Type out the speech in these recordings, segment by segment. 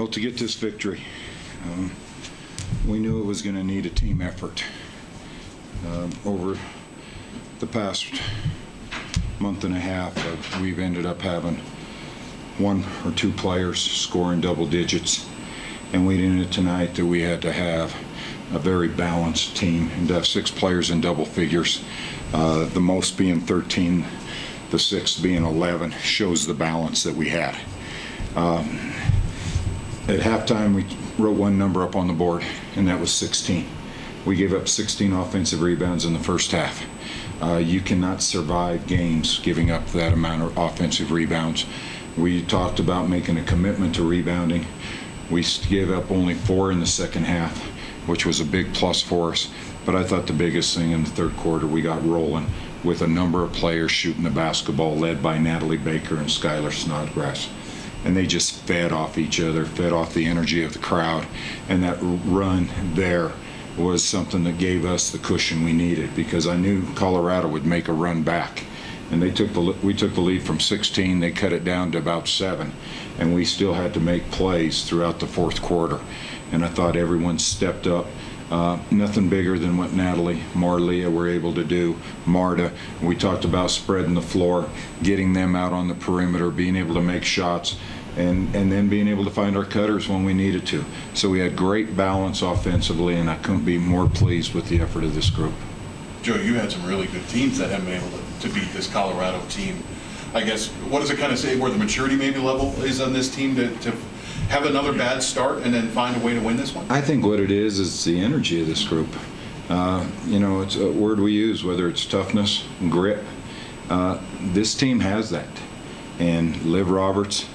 Well, to get this victory, we knew it was going to need a team effort. Over the past month and a half, we've ended up having one or two players scoring double digits, and we knew tonight that we had to have a very balanced team and to have 6 players in double figures, the most being 13, the 6th being 11, shows the balance that we had. At halftime, we wrote one number up on the board, and that was 16. We gave up 16 offensive rebounds in the first half. You cannot survive games giving up that amount of offensive rebounds. We talked about making a commitment to rebounding. We gave up only 4 in the second half, which was a big plus for us. But I thought the biggest thing in the third quarter, we got rolling with a number of players shooting the basketball, led by Natalie Baker and Skylar Snodgrass. And they just fed off each other, fed off the energy of the crowd. And that run there was something that gave us the cushion we needed, because I knew Colorado would make a run back. And we took the lead from 16, they cut it down to about 7. And we still had to make plays throughout the fourth quarter. And I thought everyone stepped up. Nothing bigger than what Natalie, Marlia were able to do. Marta, we talked about spreading the floor, getting them out on the perimeter, being able to make shots, and then being able to find our cutters when we needed to. So we had great balance offensively, and I couldn't be more pleased with the effort of this group. Joe, you had some really good teams that haven't been able to beat this Colorado team. I guess, what does it kind of say where the maturity maybe level is on this team to have another bad start and then find a way to win this one? I think what it is the energy of this group. It's a word we use, whether it's toughness, grit. This team has that. And Liv Roberts,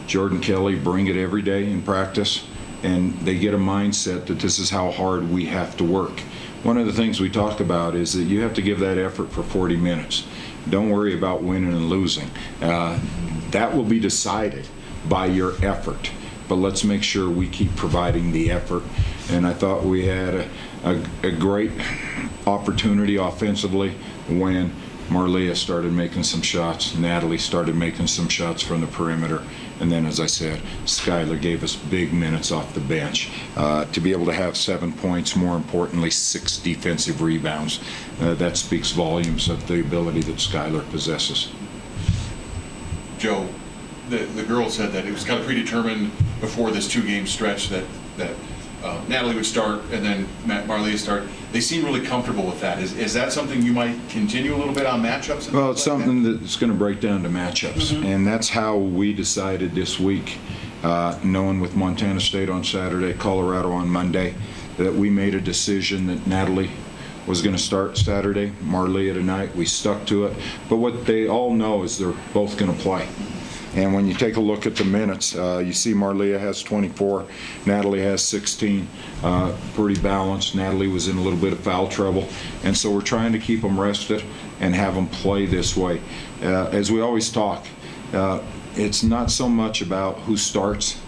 Jordan Kelly bring it every day in practice, and they get a mindset that this is how hard we have to work. One of the things we talk about is that you have to give that effort for 40 minutes. Don't worry about winning and losing. That will be decided by your effort. But let's make sure we keep providing the effort. And I thought we had a great opportunity offensively when Marlia started making some shots, Natalie started making some shots from the perimeter, and then, as I said, Skylar gave us big minutes off the bench. To be able to have 7 points, more importantly, 6 defensive rebounds, that speaks volumes of the ability that Skylar possesses. Joe, the girls said that it was kind of predetermined before this 2-game stretch that Natalie would start and then Marlia start. They seem really comfortable with that. Is that something you might continue a little bit on matchups? Well, it's something that's going to break down to matchups, and that's how we decided this week, knowing with Montana State on Saturday, Colorado on Monday, that we made a decision that Natalie was going to start Saturday, Marlia tonight. We stuck to it. But what they all know is they're both going to play. And when you take a look at the minutes, you see Marlia has 24, Natalie has 16, pretty balanced. Natalie was in a little bit of foul trouble, and so we're trying to keep them rested and have them play this way. As we always talk, it's not so much about who starts,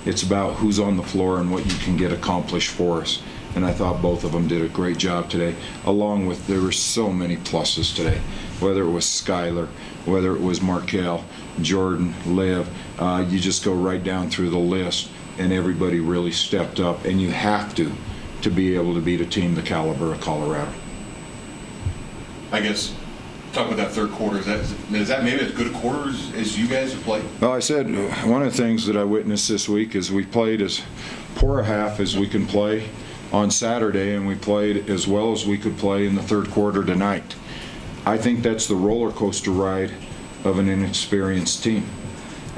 it's about who's on the floor and what you can get accomplished for us. And I thought both of them did a great job today, along with, there were so many pluses today, whether it was Skylar, whether it was Markel, Jordan, Liv, you just go right down through the list, and everybody really stepped up, and you have to be able to beat a team the caliber of Colorado. I guess, talk about that third quarter, is that maybe as good a quarter as you guys have played? Well, I said one of the things that I witnessed this week is we played as poor a half as we can play on Saturday, and we played as well as we could play in the third quarter tonight. I think that's the roller coaster ride of an inexperienced team,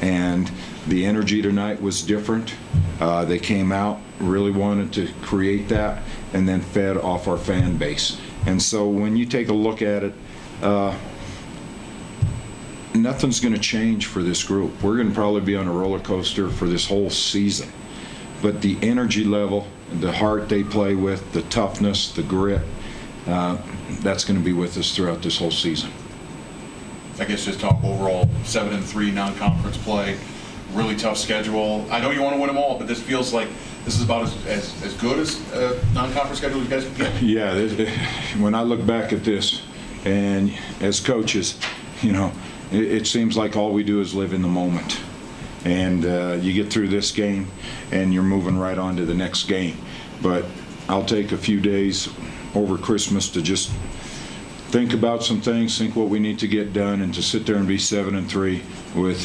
and the energy tonight was different. They came out, really wanted to create that, and then fed off our fan base. And so when you take a look at it, nothing's going to change for this group. We're going to probably be on a roller coaster for this whole season, but the energy level, the heart they play with, the toughness, the grit, that's going to be with us throughout this whole season. I guess just talk overall, 7-3 non-conference play, really tough schedule. I know you want to win them all, but this feels like this is about as good as a non-conference schedule you guys can get. Yeah, when I look back at this, and as coaches, it seems like all we do is live in the moment. and you get through this game, and you're moving right on to the next game. But I'll take a few days over Christmas to just think about some things, think what we need to get done, and to sit there and be 7-3 with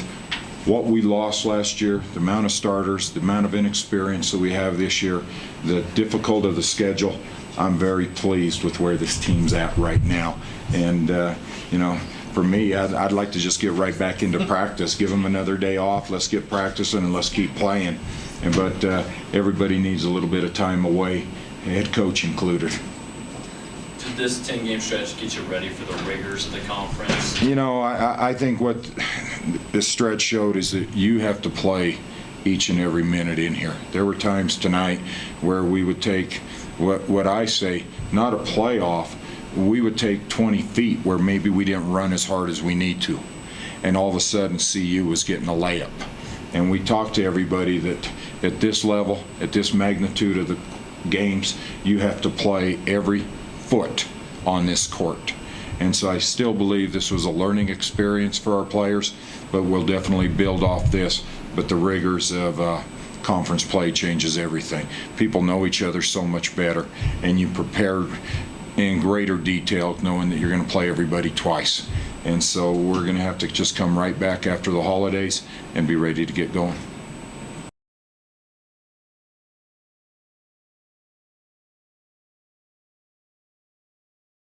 what we lost last year, the amount of starters, the amount of inexperience that we have this year, the difficulty of the schedule. I'm very pleased with where this team's at right now. And, you know, for me, I'd like to just get right back into practice, give them another day off, let's get practicing and let's keep playing. But everybody needs a little bit of time away, head coach included. Did this 10-game stretch get you ready for the rigors of the conference? You know, I think what this stretch showed is that you have to play each and every minute in here. There were times tonight where we would take what I say, not a playoff, we would take 20 feet where maybe we didn't run as hard as we need to. And all of a sudden CU was getting a layup. And we talked to everybody that at this level, at this magnitude of the games, you have to play every foot on this court. And so I still believe this was a learning experience for our players, but we'll definitely build off this. But the rigors of conference play changes everything. People know each other so much better, and you prepare in greater detail knowing that you're going to play everybody twice. And so we're going to have to just come right back after the holidays and be ready to get going.